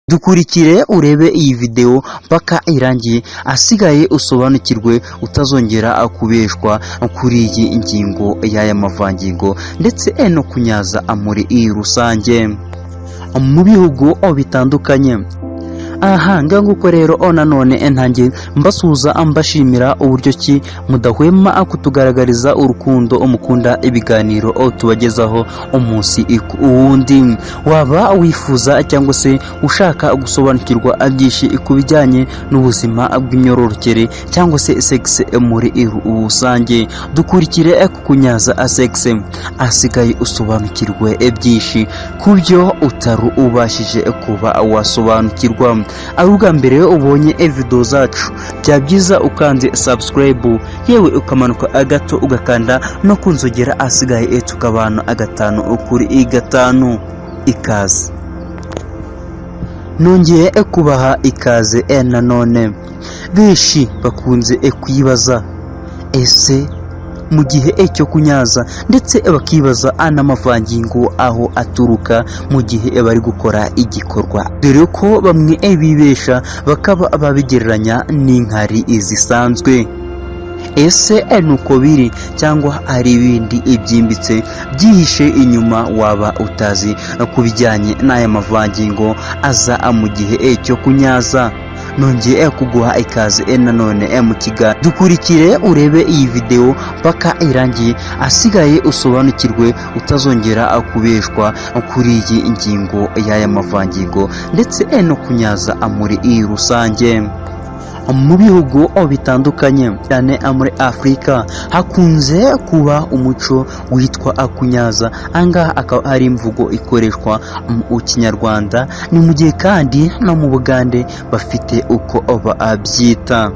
Dukurikire urebe iyi video paka irangiye, asigaye usobanukirwe utazongera kubeshwa kuri iyi ngingo y'aya mavangingo ndetse no kunyaza muri rusange mu bihugu bitandukanye. Aha nguko rero nanone ntange mbasuza ambashimira uburyo ki mudahwema kutugaragariza urukundo mukunda ibiganiro tubagezaho umunsi ubundi. Waba wifuza cyangwa se ushaka gusobanukirwa byinshi ku bijyanye n'ubuzima bw'imyororokere cyangwa se sex muri rusange, dukurikire kunyaza sex, asigaye usobanukirwe byinshi kubyo utaru ubashije kuba wasobanukirwa. Aruga mbere ubonye video zacu, byabyiza ukanze subscribe, yewe ukamanuka gato ugakanda no kunzogera, asigaye tukabana agatanu kuri gatanu. Ikaze, nongeye kubaha ikaze. Nanone benshi bakunze kwibaza ese mu gihe cyo kunyaza ndetse bakibaza n'amavangingo aho aturuka mu gihe bari gukora igikorwa, dore ko bamwe bibesha bakaba babigereranya n'inkari zisanzwe. Ese nuko biri cyangwa ari ibindi ibyimbitse byihishe inyuma waba utazi ku bijyanye n'aya mavangingo aza mu gihe cyo kunyaza? Nongeye kuguha ikaze nanone mu kiganiro. Dukurikire urebe iyi video paka irangiye, asigaye usobanukirwe utazongera kubeshwa kuri iyi ngingo y'aya mavangingo ndetse no kunyaza muri rusange mu bihugu bitandukanye. Cyane muri Afrika hakunze kuba umuco witwa kunyaza. Angaha akaba ari imvugo ikoreshwa mu Kinyarwanda, ni mu gihe kandi no mu Bugande bafite uko babyita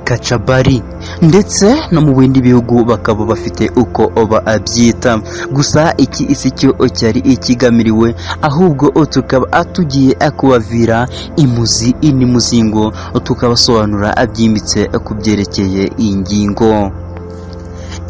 kacabari, ndetse no mu bindi bihugu bakaba bafite uko babyita. Gusa iki isi cyo cyari ikigamiriwe, ahubwo tukaba tugiye kubavira imuzi n'umuzingo, tukabasobanura byimbitse ku byerekeye iyi ngingo.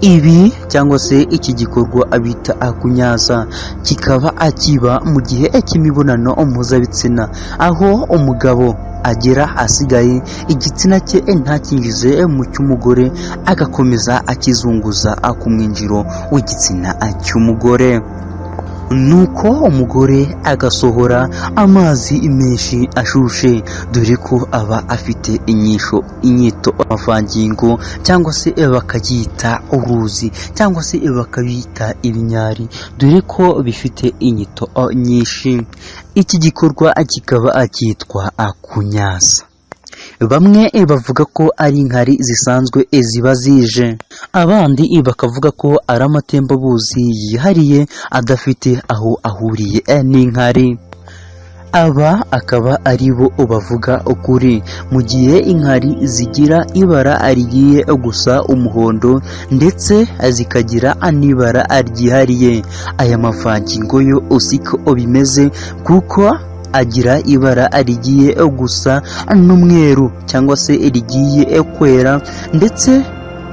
Ibi cyangwa se iki gikorwa bita kunyaza kikaba akiba mu gihe cy'imibonano mpuzabitsina, aho umugabo agera asigaye igitsina cye ntakinjize mu cy'umugore, agakomeza akizunguza ku mwinjiro w'igitsina cy'umugore, nuko umugore agasohora amazi menshi ashushe, dore ko aba afite inyito amavangingo cyangwa se bakayita uruzi cyangwa se bakabita ibinyari, dore ko bifite inyito nyinshi. Iki gikorwa kikaba cyitwa kunyaza. Bamwe bavuga ko ari inkari zisanzwe ziba zije, abandi bakavuga ko ari amatembabuzi yihariye adafite aho ahuriye n'inkari. Aba akaba ari bo bavuga ukuri, mu gihe inkari zigira ibara rigiye gusa umuhondo ndetse zikagira n'ibara ryihariye. Aya mavangingo yo usiko bimeze, kuko agira ibara rigiye gusa n'umweru cyangwa se rigiye kwera, ndetse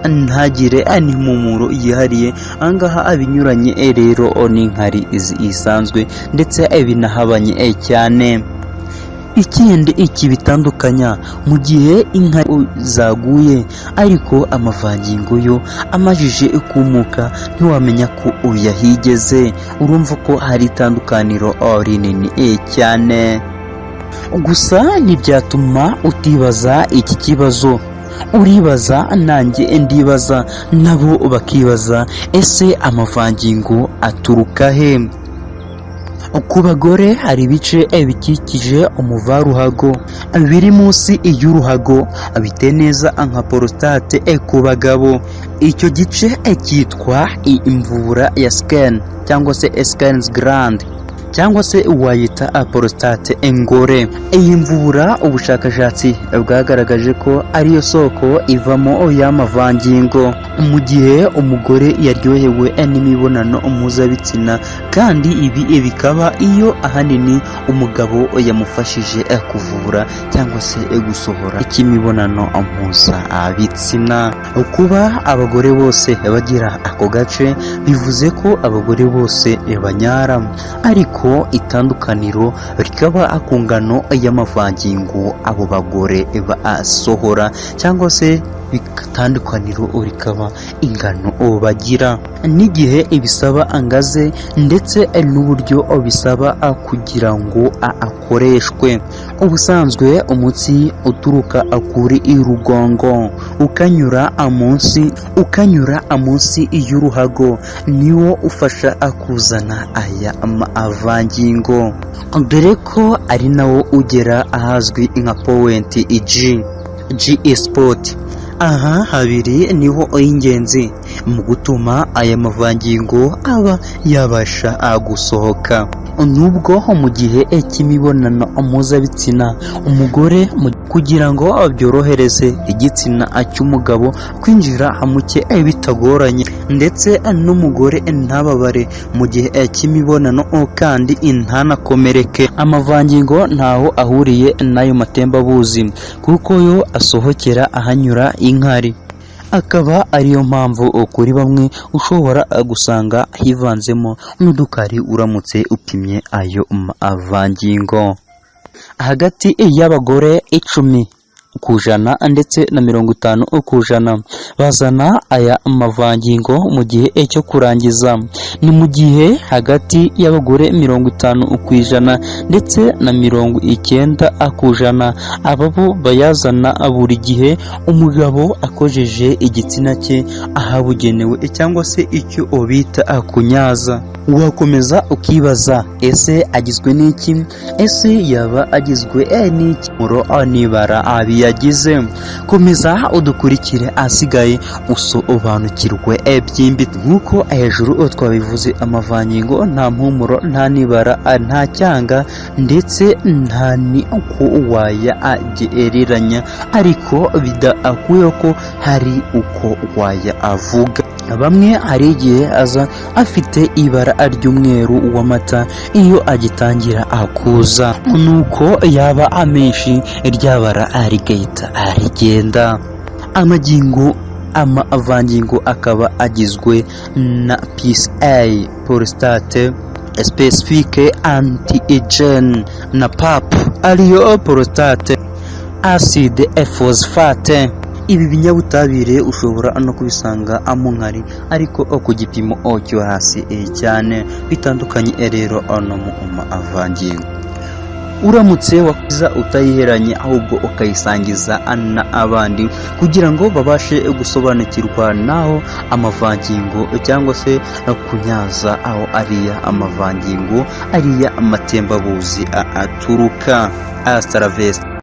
ntagire n'impumuro yihariye. Angaha abinyuranye rero n'inkari isanzwe ndetse binahabanye cyane. Ikindi iki bitandukanya, mu gihe inka zaguye ariko amavangingo yo amajije kumuka ntiwamenya ko yahigeze. Urumva ko hari itandukaniro rinini cyane. Gusa ntibyatuma utibaza iki kibazo. Uribaza, nanjye ndibaza, nabo bakibaza, ese amavangingo aturuka he? Ku bagore hari ibice bikikije umuvaruhago biri munsi y'uruhago, bite neza nka prostate. Ku bagabo icyo gice cyitwa imvubura ya skin cyangwa se skin's gland, cyangwa se wayita prostate engore. Iyi mvubura ubushakashatsi bwagaragaje ko ariyo soko ivamo y'amavangingo. mu gihe umugore yaryohewe n'imibonano mpuzabitsina, kandi ibi bikaba iyo ahanini umugabo yamufashije kuvura cyangwa se gusohora ik'imibonano mpuzabitsina. Kuba abagore bose bagira ako gace bivuze ko abagore bose banyara, ariko itandukaniro rikaba ku ngano y'amavangingo abo bagore basohora, cyangwa se itandukaniro rikaba ingano bagira, n'igihe ibisaba angaze ndetse n'uburyo bisaba kugira ngo akoreshwe. Ubusanzwe umutsi uturuka kuri rugongo ukanyura munsi y'uruhago niwo ufasha kuzana aya mavangingo, dore ko ari nawo ugera ahazwi nka point G spot. Aha habiri niho y'ingenzi mu gutuma aya mavangingo aba yabasha gusohoka. Nubwo mu gihe cy'imibonano mpuzabitsina umugore kugira ngo byorohereze igitsina cy'umugabo kwinjira muke bitagoranye, ndetse n'umugore ntababare mu gihe cy'imibonano kandi ntanakomereke. Amavangingo ntaho ahuriye n'ayo matembabuzi kuko yo asohokera ahanyura inkari, akaba ariyo mpamvu kuri bamwe ushobora gusanga hivanzemo n'udukari uramutse upimye ayo mavangingo. Hagati y'abagore 10% ndetse na 50% bazana aya mavangingo mu gihe cyo kurangiza. Ni mu gihe hagati y'abagore 50% ndetse na 90% ababo bayazana buri gihe umugabo akojeje igitsina cye ahabugenewe, cyangwa se icyo bita kunyaza. Wakomeza ukibaza, ese agizwe n'iki? Ese yaba agizwe n'iki? Nibara abiyagize. Komeza udukurikire asigaye usobanukirwe byimbitse. Nk'uko hejuru twabivuze, amavangingo nta mpumuro, nta nibara, nta cyanga, ndetse nta n'uko wayagereranya, ariko bidakuye ko hari uko wayavuga. Bamwe hari igihe aza afite ibara ry'umweru w'amata, iyo agitangira kuza nuko yaba amenshi ryabara rigahita rigenda. Amavangingo akaba agizwe na PSA, prostate specific antigen, na PAP ariyo prostate acid phosphate. Ibi binyabutabire ushobora no kubisanga mu nkari, ariko ku gipimo cyo hasi cyane. Bitandukanye rero no mu mavangingo. Uramutse wakiza utayiheranye, ahubwo ukayisangiza n'abandi kugira ngo babashe gusobanukirwa naho amavangingo cyangwa se kunyaza aho ariya amavangingo, ariya amatembabuzi aturuka. Hasta la vista.